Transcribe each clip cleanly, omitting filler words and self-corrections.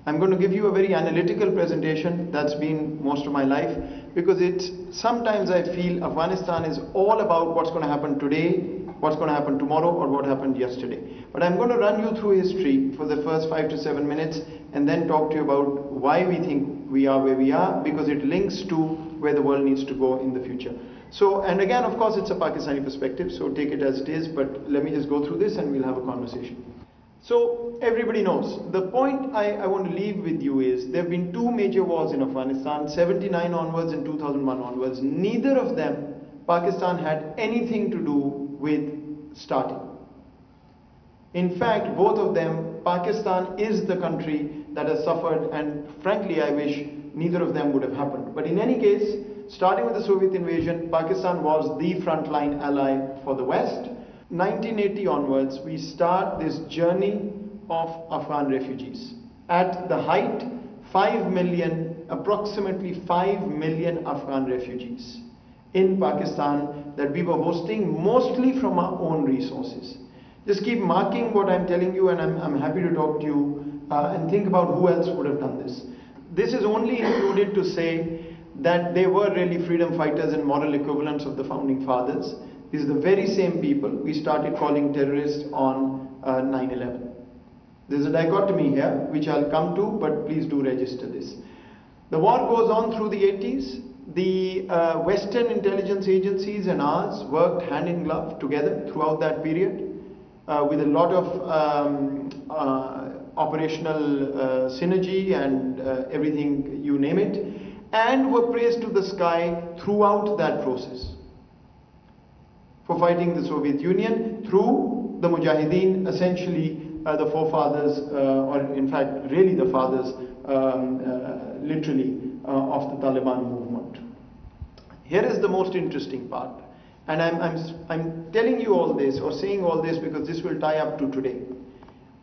I'm going to give you a very analytical presentation. That's been most of my life, because sometimes I feel Afghanistan is all about what's going to happen today, what's going to happen tomorrow, or what happened yesterday. But I'm going to run you through history for the first 5 to 7 minutes and then talk to you about why we think we are where we are, because it links to where the world needs to go in the future. So, and again, of course, it's a Pakistani perspective, so take it as it is, but let me just go through this and we'll have a conversation. So, everybody knows, the point I want to leave with you is, there have been 2 major wars in Afghanistan, 79 onwards and 2001 onwards. Neither of them Pakistan had anything to do with starting. In fact, both of them, Pakistan is the country that has suffered, and frankly, I wish neither of them would have happened. But in any case, starting with the Soviet invasion, Pakistan was the frontline ally for the West. 1980 onwards, we start this journey of Afghan refugees. At the height, 5 million, approximately 5 million Afghan refugees in Pakistan that we were hosting, mostly from our own resources. Just keep marking what I'm telling you, and I'm happy to talk to you and think about who else would have done this. This is only included to say that they were really freedom fighters and moral equivalents of the founding fathers. These are the very same people we started calling terrorists on 9/11. There's a dichotomy here, which I'll come to, but please do register this. The war goes on through the 80s. The Western intelligence agencies and ours worked hand in glove together throughout that period with a lot of operational synergy and everything, you name it, and were praised to the sky throughout that process for fighting the Soviet Union through the Mujahideen, essentially the forefathers, or in fact really the fathers, literally, of the Taliban movement. Here is the most interesting part, and I'm telling you all this, or saying all this, because this will tie up to today.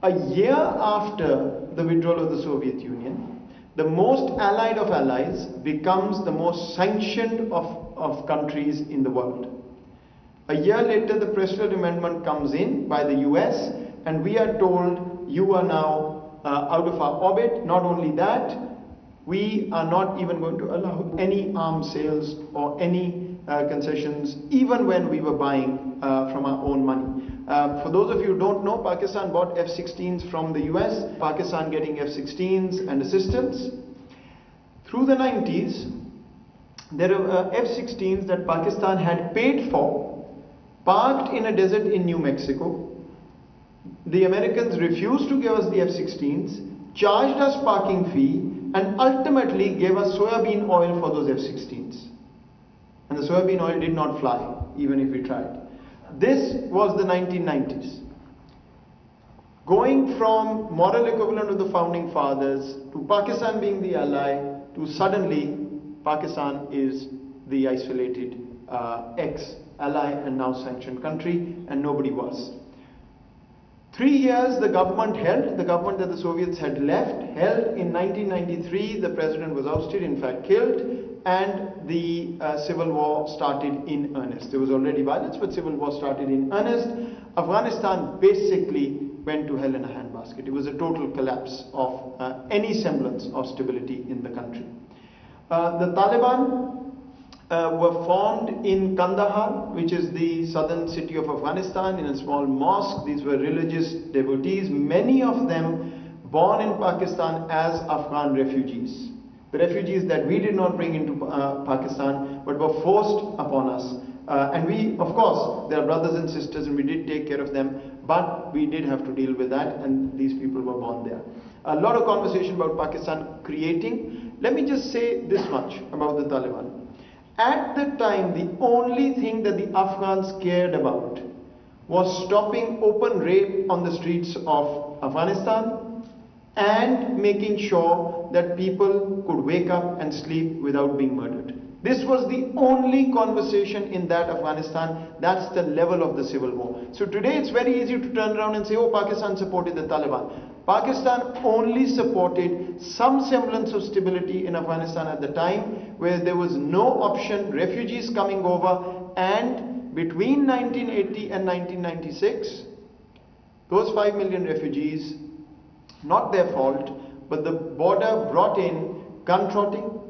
A year after the withdrawal of the Soviet Union, the most allied of allies becomes the most sanctioned of countries in the world. A year later, the President Amendment comes in by the US, and we are told, you are now out of our orbit. Not only that, we are not even going to allow any arms sales or any concessions, even when we were buying from our own money. For those of you who don't know, Pakistan bought F-16s from the US, Pakistan getting F-16s and assistance. Through the 90s, there were F-16s that Pakistan had paid for, parked in a desert in New Mexico. The Americans refused to give us the F-16s, charged us parking fee, and ultimately gave us soybean oil for those F-16s. And the soybean oil did not fly, even if we tried. This was the 1990s. Going from moral equivalent of the founding fathers to Pakistan being the ally, to suddenly Pakistan is the isolated ex-ally and now sanctioned country, and nobody was. 3 years the government held, the government that the Soviets had left, held. In 1993 the president was ousted, in fact killed, and the civil war started in earnest. There was already violence, but civil war started in earnest. Afghanistan basically went to hell in a handbasket. It was a total collapse of any semblance of stability in the country. The Taliban were formed in Kandahar, which is the southern city of Afghanistan, in a small mosque. These were religious devotees, many of them born in Pakistan as Afghan refugees. The refugees that we did not bring into Pakistan, but were forced upon us. And we, of course, they are brothers and sisters, and we did take care of them, but we did have to deal with that, and these people were born there. A lot of conversation about Pakistan creating. Let me just say this much about the Taliban. At the time, the only thing that the Afghans cared about was stopping open rape on the streets of Afghanistan and making sure that people could wake up and sleep without being murdered. This was the only conversation in that Afghanistan. That's the level of the civil war. So today it's very easy to turn around and say, oh, Pakistan supported the Taliban. Pakistan only supported some semblance of stability in Afghanistan at the time, where there was no option, refugees coming over, and between 1980 and 1996, those 5 million refugees, not their fault, but the border brought in gun trotting,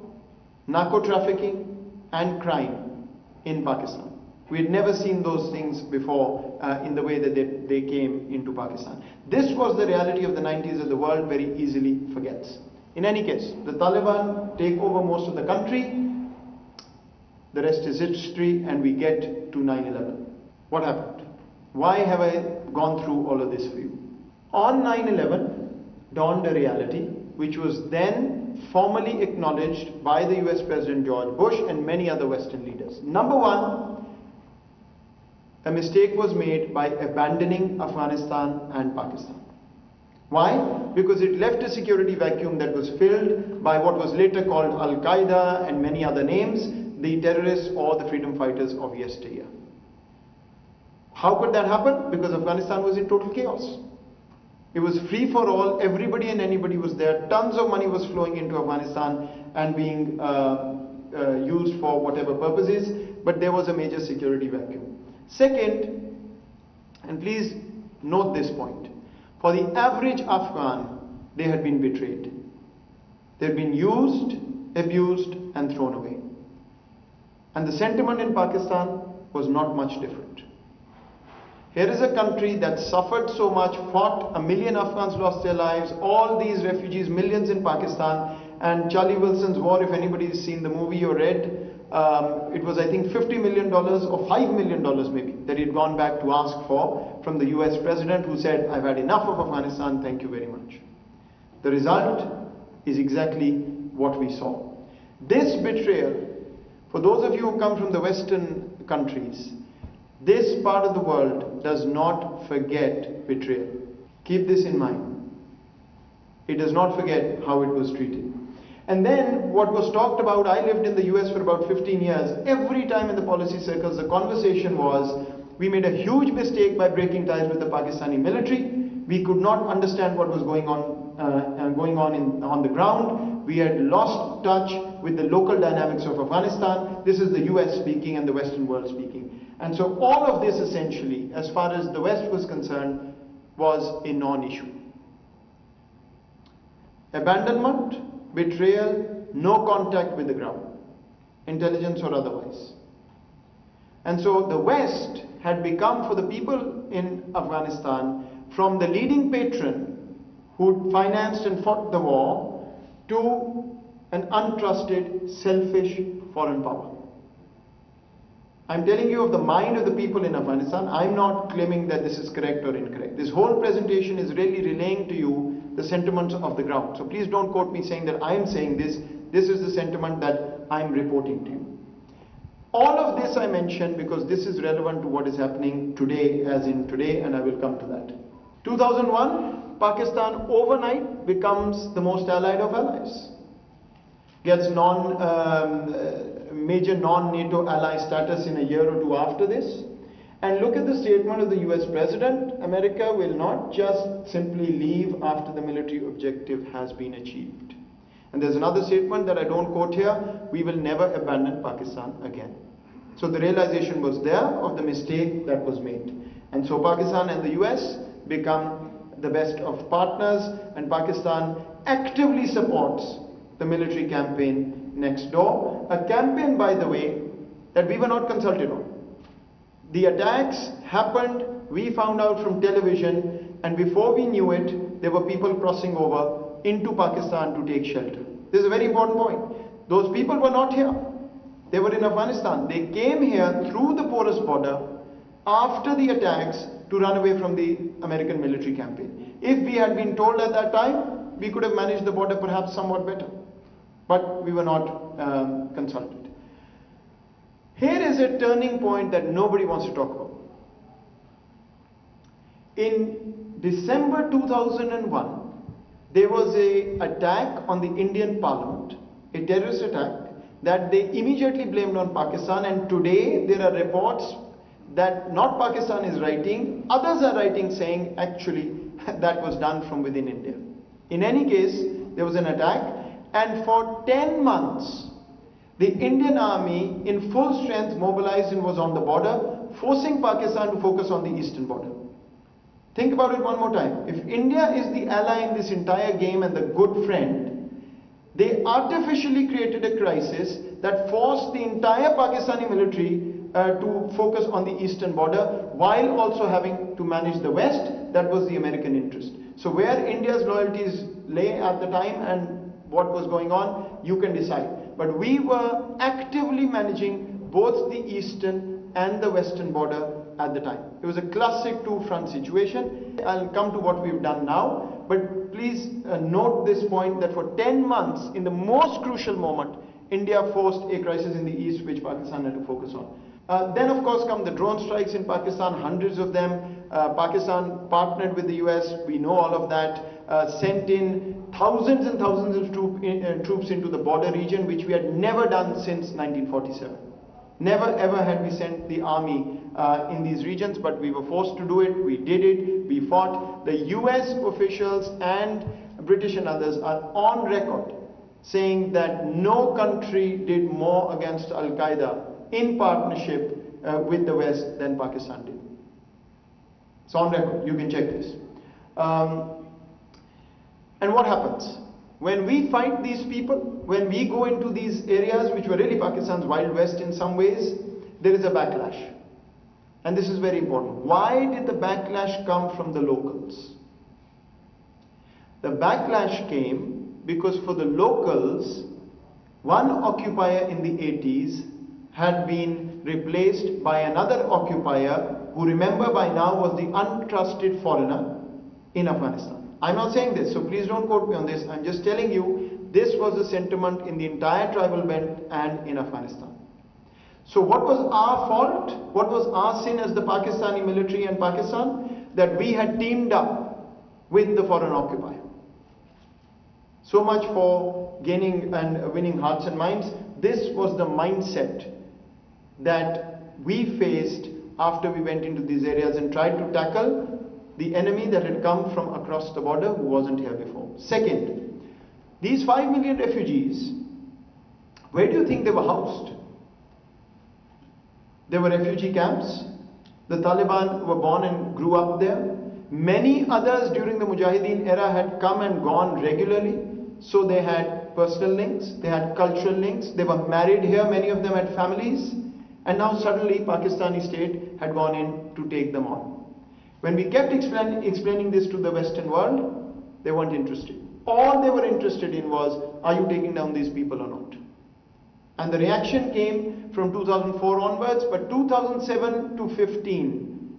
narco trafficking and crime in Pakistan. We had never seen those things before in the way that they came into Pakistan. This was the reality of the 90s that the world very easily forgets. In any case, the Taliban take over most of the country. The rest is history, and we get to 9/11. What happened? Why have I gone through all of this for you? On 9/11 dawned a reality which was then formally acknowledged by the US President George Bush and many other Western leaders. Number one, a mistake was made by abandoning Afghanistan and Pakistan. Why? Because it left a security vacuum that was filled by what was later called Al-Qaeda and many other names, the terrorists or the freedom fighters of yesteryear. How could that happen? Because Afghanistan was in total chaos. It was free for all, everybody and anybody was there, tons of money was flowing into Afghanistan and being used for whatever purposes, but there was a major security vacuum. Second, and please note this point, for the average Afghan, they had been betrayed. They had been used, abused and thrown away. And the sentiment in Pakistan was not much different. Here is a country that suffered so much, fought, 1 million Afghans lost their lives, all these refugees, millions in Pakistan, and Charlie Wilson's war, if anybody has seen the movie or read, it was I think $50 million or $5 million maybe that he'd gone back to ask for from the US president, who said, I've had enough of Afghanistan, thank you very much. The result is exactly what we saw. This betrayal, for those of you who come from the Western countries, this part of the world does not forget betrayal. Keep this in mind. It does not forget how it was treated. And then what was talked about, I lived in the US for about 15 years. Every time in the policy circles, the conversation was, we made a huge mistake by breaking ties with the Pakistani military. We could not understand what was going on on the ground. We had lost touch with the local dynamics of Afghanistan. This is the US speaking and the Western world speaking. And so all of this essentially, as far as the West was concerned, was a non-issue. Abandonment, betrayal, no contact with the ground, intelligence or otherwise. And so the West had become, for the people in Afghanistan, from the leading patron who financed and fought the war to an untrusted, selfish foreign power. I'm telling you of the mind of the people in Afghanistan. I'm not claiming that this is correct or incorrect. This whole presentation is really relaying to you the sentiments of the ground. So please don't quote me saying that I am saying this. This is the sentiment that I'm reporting to you. All of this I mention because this is relevant to what is happening today, as in today, and I will come to that. 2001, Pakistan overnight becomes the most allied of allies. Gets major non-NATO ally status in a year or two after this. And look at the statement of the US President. America will not just simply leave after the military objective has been achieved. And there's another statement that I don't quote here, we will never abandon Pakistan again. So the realization was there of the mistake that was made. And so Pakistan and the US become the best of partners, and Pakistan actively supports the military campaign next door. A campaign, by the way, that we were not consulted on. The attacks happened, we found out from television, and before we knew it, there were people crossing over into Pakistan to take shelter. This is a very important point. Those people were not here. They were in Afghanistan. They came here through the porous border after the attacks to run away from the American military campaign. If we had been told at that time, we could have managed the border perhaps somewhat better. But we were not consulted. Here is a turning point that nobody wants to talk about. In December 2001, there was an attack on the Indian Parliament, a terrorist attack that they immediately blamed on Pakistan, and today there are reports that not Pakistan is writing, others are writing saying actually that was done from within India. In any case, there was an attack, and for 10 months the Indian army in full strength mobilized and was on the border, forcing Pakistan to focus on the eastern border. Think about it one more time. If India is the ally in this entire game and the good friend, they artificially created a crisis that forced the entire Pakistani military to focus on the eastern border while also having to manage the west. That was the American interest. So where India's loyalties lay at the time and what was going on, you can decide. But we were actively managing both the eastern and the western border at the time. It was a classic two-front situation. I'll come to what we've done now, but please note this point that for 10 months, in the most crucial moment, India forced a crisis in the east which Pakistan had to focus on. Then of course come the drone strikes in Pakistan, hundreds of them. Pakistan partnered with the US, we know all of that, sent in thousands and thousands of troops into the border region, which we had never done since 1947. Never ever had we sent the army in these regions, but we were forced to do it, we did it, we fought. The US officials and British and others are on record saying that no country did more against Al-Qaeda in partnership with the West than Pakistan did. It's on record, you can check this. And what happens? When we fight these people, when we go into these areas which were really Pakistan's Wild West in some ways, there is a backlash. And this is very important. Why did the backlash come from the locals? The backlash came because for the locals, one occupier in the 80s had been replaced by another occupier who, remember by now, was the untrusted foreigner in Afghanistan. I'm not saying this, so please don't quote me on this. I'm just telling you, this was the sentiment in the entire tribal belt and in Afghanistan. So what was our fault? What was our sin as the Pakistani military and Pakistan? That we had teamed up with the foreign occupier. So much for gaining and winning hearts and minds. This was the mindset that we faced after we went into these areas and tried to tackle the enemy that had come from across the border who wasn't here before. Second, these 5 million refugees, where do you think they were housed? There were refugee camps. The Taliban were born and grew up there. Many others during the Mujahideen era had come and gone regularly. So they had personal links, they had cultural links, they were married here, many of them had families. And now suddenly Pakistani state had gone in to take them on. When we kept explaining this to the Western world, they weren't interested. All they were interested in was, are you taking down these people or not? And the reaction came from 2004 onwards, but 2007 to 15,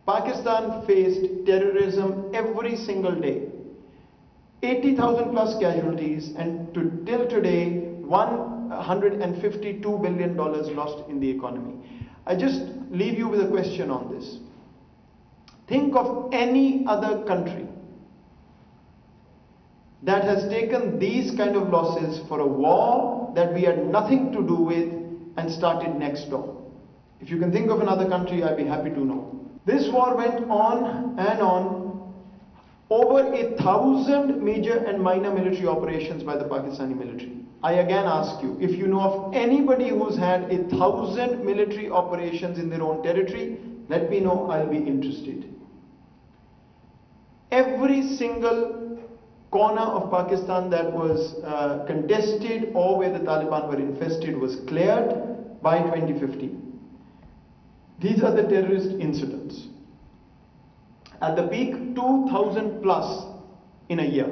Pakistan faced terrorism every single day. 80,000 plus casualties, and till today, $152 billion lost in the economy. I just leave you with a question on this. Think of any other country that has taken these kind of losses for a war that we had nothing to do with and started next door. If you can think of another country, I'd be happy to know. This war went on and on. Over 1,000 major and minor military operations by the Pakistani military. I again ask you, if you know of anybody who's had 1,000 military operations in their own territory, let me know, I'll be interested. Every single corner of Pakistan that was contested or where the Taliban were infested was cleared by 2015. These are the terrorist incidents. At the peak, 2,000 plus in a year.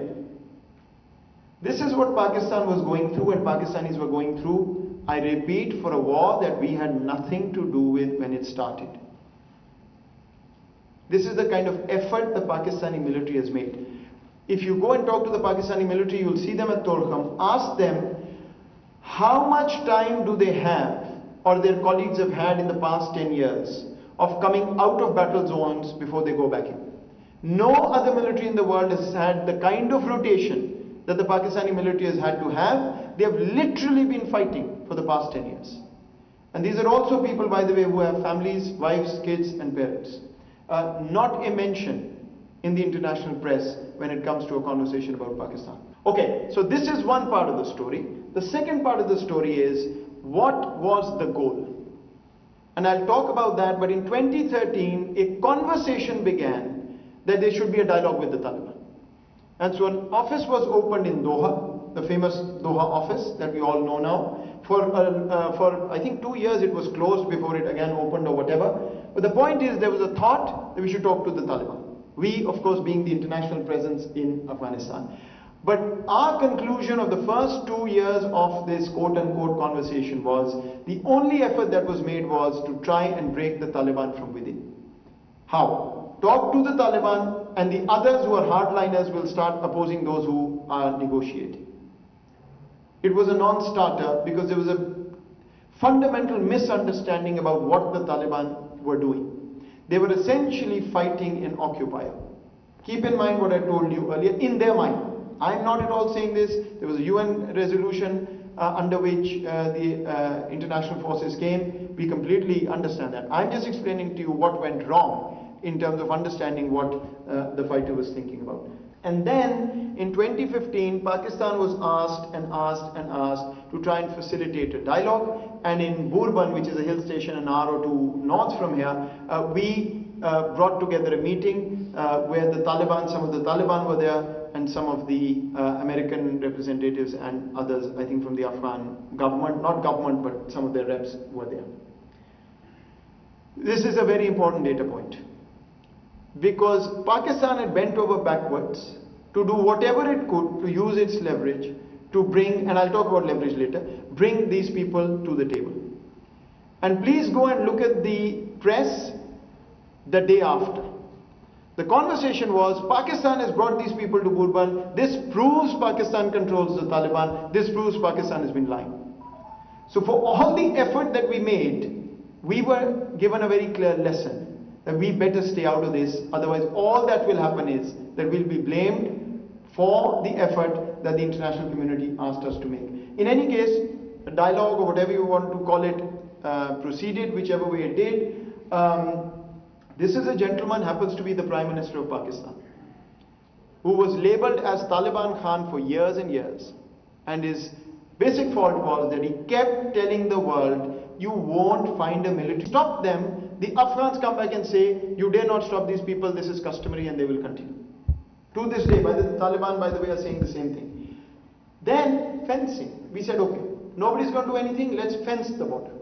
This is what Pakistan was going through and Pakistanis were going through, I repeat, for a war that we had nothing to do with when it started. This is the kind of effort the Pakistani military has made. If you go and talk to the Pakistani military, you'll see them at Torkham. Ask them, how much time do they have, or their colleagues have had in the past 10 years, of coming out of battle zones before they go back in. No other military in the world has had the kind of rotation that the Pakistani military has had to have. They have literally been fighting for the past 10 years. And these are also people, by the way, who have families, wives, kids and parents. Not a mention in the international press when it comes to a conversation about Pakistan. Okay, so this is one part of the story. The second part of the story is, what was the goal? And I'll talk about that, but in 2013, a conversation began that there should be a dialogue with the Taliban. And so an office was opened in Doha, the famous Doha office that we all know now. For I think 2 years it was closed before it again opened or whatever. But the point is, there was a thought that we should talk to the Taliban. We, of course, being the international presence in Afghanistan. But our conclusion of the first 2 years of this quote-unquote conversation was, the only effort that was made was to try and break the Taliban from within. How? Talk to the Taliban, and the others who are hardliners will start opposing those who are negotiating. It was a non-starter because there was a fundamental misunderstanding about what the Taliban were doing. They were essentially fighting an occupier. Keep in mind what I told you earlier, in their mind. I'm not at all saying this. There was a UN resolution under which the international forces came. We completely understand that. I'm just explaining to you what went wrong in terms of understanding what the fighter was thinking about. And then in 2015, Pakistan was asked and asked and asked to try and facilitate a dialogue. And in Burban, which is a hill station an hour or two north from here, we brought together a meeting where the Taliban, some of the Taliban were there, and some of the American representatives and others, I think from the Afghan government, not government, but some of their reps were there. This is a very important data point, because Pakistan had bent over backwards to do whatever it could to use its leverage to bring, and I'll talk about leverage later, bring these people to the table. And please go and look at the press the day after. The conversation was, Pakistan has brought these people to Burban. This proves Pakistan controls the Taliban. This proves Pakistan has been lying. So for all the effort that we made, we were given a very clear lesson that we better stay out of this. Otherwise, all that will happen is that we'll be blamed for the effort that the international community asked us to make. In any case, a dialogue or whatever you want to call it proceeded, whichever way it did. This is a gentleman, happens to be the Prime Minister of Pakistan, who was labelled as Taliban Khan for years and years. And his basic fault was that he kept telling the world, you won't find a military. Stop them. The Afghans come back and say, you dare not stop these people, this is customary, and they will continue. To this day, the Taliban, by the way, are saying the same thing. Then, fencing. We said, okay, nobody's going to do anything, let's fence the border.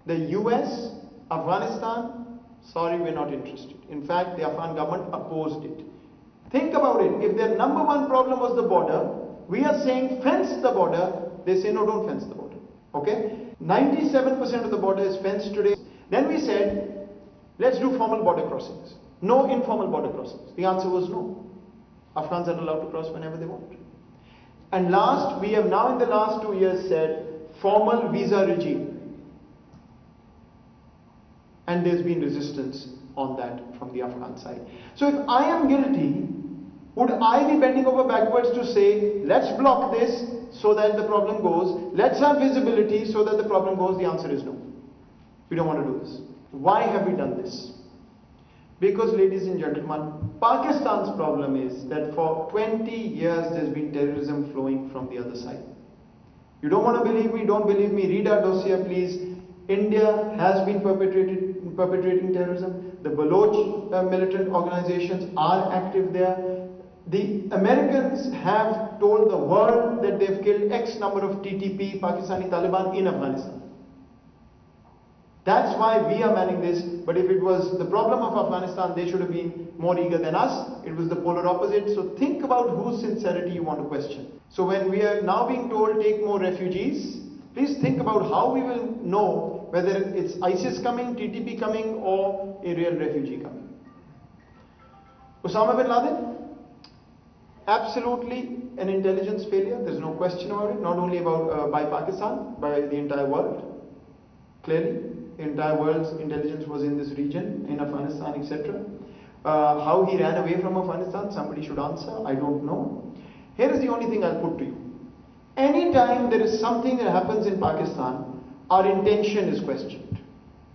The US, Afghanistan, sorry, we're not interested. In fact, the Afghan government opposed it. Think about it. If their number one problem was the border, we are saying fence the border. They say no, don't fence the border. Okay? 97% of the border is fenced today. Then we said, let's do formal border crossings. No informal border crossings. The answer was no. Afghans are allowed to cross whenever they want. And last, we have now in the last 2 years said formal visa regime. And there's been resistance on that from the Afghan side. So if I am guilty, would I be bending over backwards to say, let's block this so that the problem goes, let's have visibility so that the problem goes? The answer is no. We don't want to do this. Why have we done this? Because, ladies and gentlemen, Pakistan's problem is that for 20 years there's been terrorism flowing from the other side. You don't want to believe me? Don't believe me? Read our dossier, please. India has been perpetrating terrorism. The Baloch militant organizations are active there. The Americans have told the world that they've killed X number of TTP, Pakistani Taliban, in Afghanistan. That's why we are manning this. But if it was the problem of Afghanistan, they should have been more eager than us. It was the polar opposite. So think about whose sincerity you want to question. So when we are now being told take more refugees, please think about how we will know whether it's ISIS coming, TTP coming, or a real refugee coming. Osama bin Laden? Absolutely an intelligence failure. There's no question about it. Not only by Pakistan, by the entire world. Clearly, the entire world's intelligence was in this region, in Afghanistan, etc. How he ran away from Afghanistan, somebody should answer. I don't know. Here is the only thing I'll put to you. Anytime there is something that happens in Pakistan, our intention is questioned.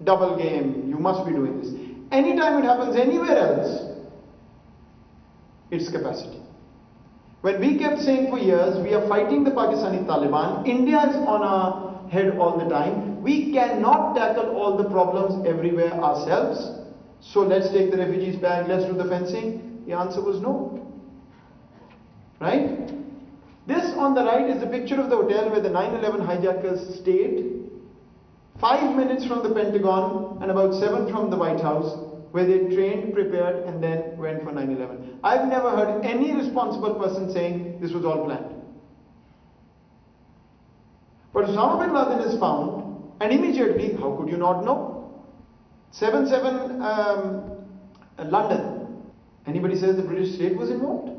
Double game, you must be doing this. Anytime it happens anywhere else, it's capacity. When we kept saying for years, we are fighting the Pakistani Taliban, India is on our head all the time, we cannot tackle all the problems everywhere ourselves. So let's take the refugees back, let's do the fencing. The answer was no. Right? This on the right is the picture of the hotel where the 9/11 hijackers stayed. 5 minutes from the Pentagon and about 7 from the White House, where they trained, prepared, and then went for 9/11. I've never heard any responsible person saying this was all planned. But Osama bin Laden is found, and immediately, how could you not know? 7/7 London. Anybody says the British state was involved?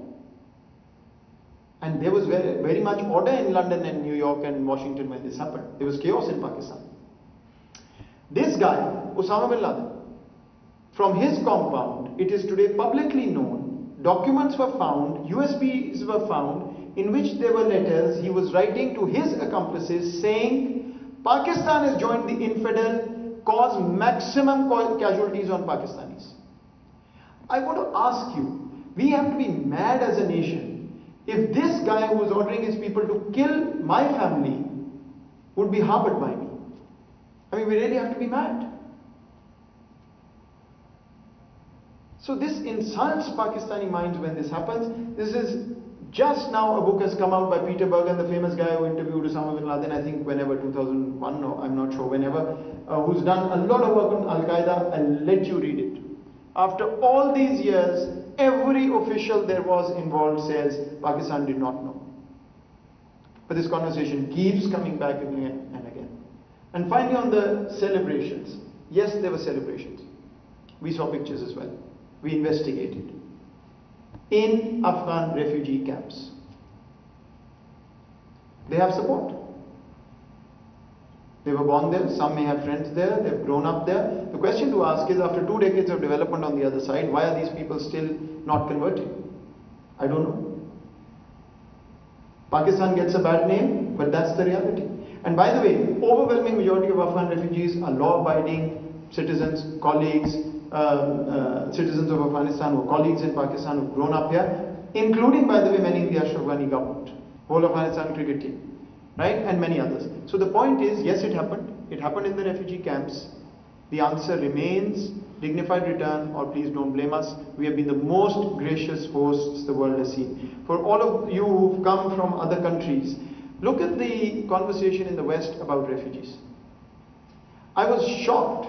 And there was very, very much order in London and New York and Washington when this happened. There was chaos in Pakistan. This guy, Osama bin Laden, from his compound, it is today publicly known, documents were found, USBs were found, in which there were letters he was writing to his accomplices saying, Pakistan has joined the infidel, cause maximum casualties on Pakistanis. I want to ask you, we have to be mad as a nation if this guy who was ordering his people to kill my family would be harbored by me. I mean, we really have to be mad. So this insults Pakistani minds when this happens. This is just now a book has come out by Peter Bergen, the famous guy who interviewed Osama bin Laden, I think whenever, 2001, or I'm not sure whenever, who's done a lot of work on Al-Qaeda. I'll let you read it. After all these years, every official there was involved says Pakistan did not know. But this conversation keeps coming back again and again. And finally on the celebrations. Yes, there were celebrations. We saw pictures as well. We investigated. In Afghan refugee camps. They have support. They were born there, some may have friends there, they've grown up there. The question to ask is, after 2 decades of development on the other side, why are these people still not converting? I don't know. Pakistan gets a bad name, but that's the reality. And by the way, overwhelming majority of Afghan refugees are law-abiding citizens, colleagues, citizens of Afghanistan who are colleagues in Pakistan who've grown up here, including, by the way, many in the Ashraf Ghani government, whole Afghanistan cricket team. Right? And many others. So the point is, yes, it happened. It happened in the refugee camps. The answer remains dignified return, or please don't blame us. We have been the most gracious hosts the world has seen. For all of you who've come from other countries, look at the conversation in the West about refugees. I was shocked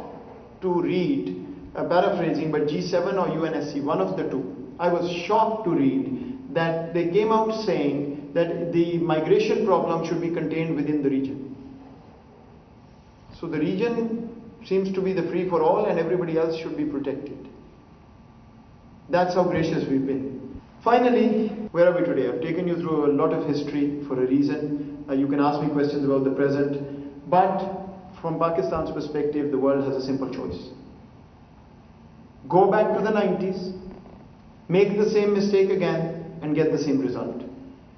to read, paraphrasing, but G7 or UNSC, one of the two. I was shocked to read that they came out saying that the migration problem should be contained within the region. So the region seems to be the free for all and everybody else should be protected. That's how gracious we've been. Finally, where are we today? I've taken you through a lot of history for a reason. You can ask me questions about the present, but from Pakistan's perspective, the world has a simple choice. Go back to the 90s, make the same mistake again and get the same result.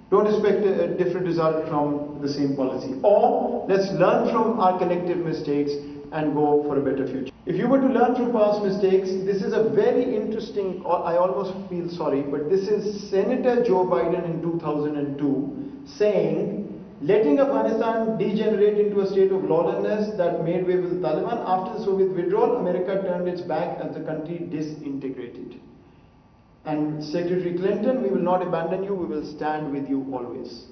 Don't expect a different result from the same policy. Or let's learn from our collective mistakes and go for a better future. If you were to learn from past mistakes, this is a very interesting, I almost feel sorry, but this is Senator Joe Biden in 2002 saying, letting Afghanistan degenerate into a state of lawlessness that made way with the Taliban. After the Soviet withdrawal, America turned its back as the country disintegrated. And Secretary Clinton, we will not abandon you, we will stand with you always.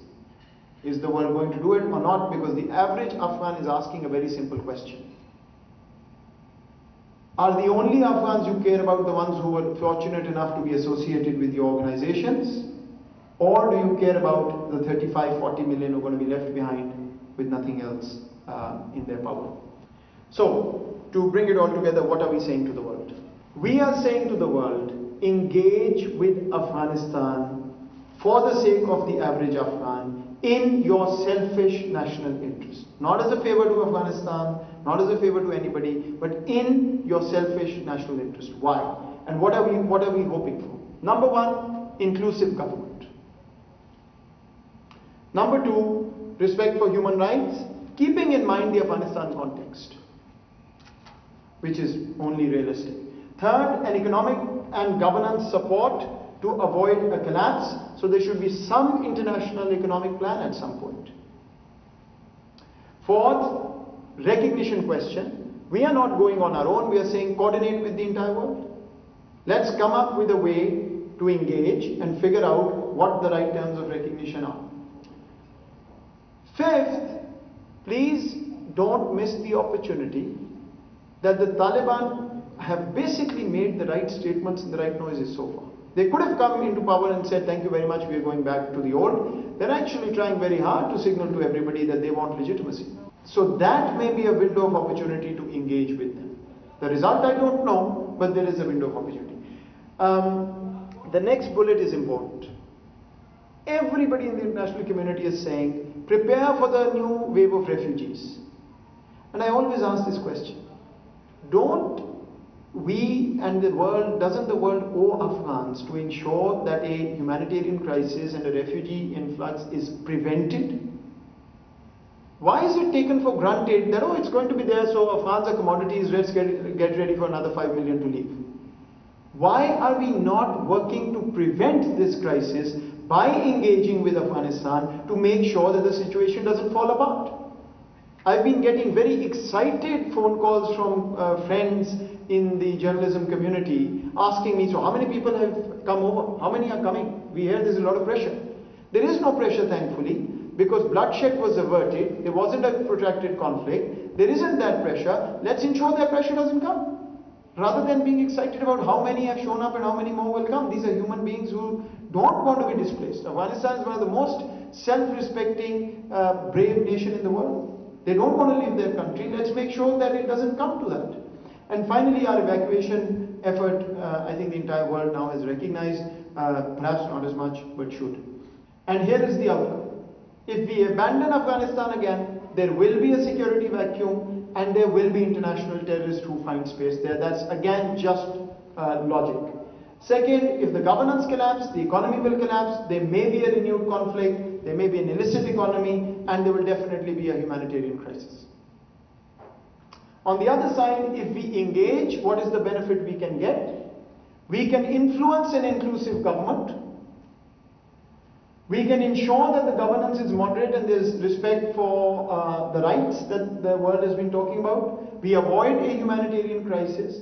Is the world going to do it or not? Because the average Afghan is asking a very simple question. Are the only Afghans you care about the ones who were fortunate enough to be associated with your organizations? Or do you care about the 35-40 million who are going to be left behind with nothing else in their power? So, to bring it all together, what are we saying to the world? We are saying to the world, engage with Afghanistan for the sake of the average Afghan in your selfish national interest. Not as a favor to Afghanistan, not as a favor to anybody, but in your selfish national interest. Why? And what are we hoping for? Number one, inclusive government. Number two, respect for human rights, keeping in mind the Afghanistan context, which is only realistic. Third, an economic and governance support to avoid a collapse. So there should be some international economic plan at some point. Fourth, recognition question. We are not going on our own, we are saying coordinate with the entire world. Let's come up with a way to engage and figure out what the right terms of recognition are. Fifth, please don't miss the opportunity that the Taliban have basically made the right statements and the right noises so far. They could have come into power and said, thank you very much, we are going back to the old. They're actually trying very hard to signal to everybody that they want legitimacy. So that may be a window of opportunity to engage with them. The result I don't know, but there is a window of opportunity. The next bullet is important. Everybody in the international community is saying, prepare for the new wave of refugees. And I always ask this question. Don't we and the world, doesn't the world owe Afghans to ensure that a humanitarian crisis and a refugee influx is prevented? Why is it taken for granted that, oh, it's going to be there, so Afghans are commodities, let's get ready for another 5 million to leave? Why are we not working to prevent this crisis by engaging with Afghanistan to make sure that the situation doesn't fall apart? I've been getting very excited phone calls from friends in the journalism community asking me, so how many people have come over? How many are coming? We hear there's a lot of pressure. There is no pressure, thankfully, because bloodshed was averted. There wasn't a protracted conflict. There isn't that pressure. Let's ensure that pressure doesn't come. Rather than being excited about how many have shown up and how many more will come. These are human beings who don't want to be displaced. Afghanistan is one of the most self-respecting, brave nation in the world. They don't want to leave their country. Let's make sure that it doesn't come to that. And finally, our evacuation effort, I think the entire world now has recognized, perhaps not as much, but should. And here is the outcome. If we abandon Afghanistan again, there will be a security vacuum and there will be international terrorists who find space there. That's again just logic. Second, if the governance collapses, the economy will collapse, there may be a renewed conflict, there may be an illicit economy, and there will definitely be a humanitarian crisis. On the other side, if we engage, what is the benefit we can get? We can influence an inclusive government. We can ensure that the governance is moderate and there is respect for the rights that the world has been talking about. We avoid a humanitarian crisis.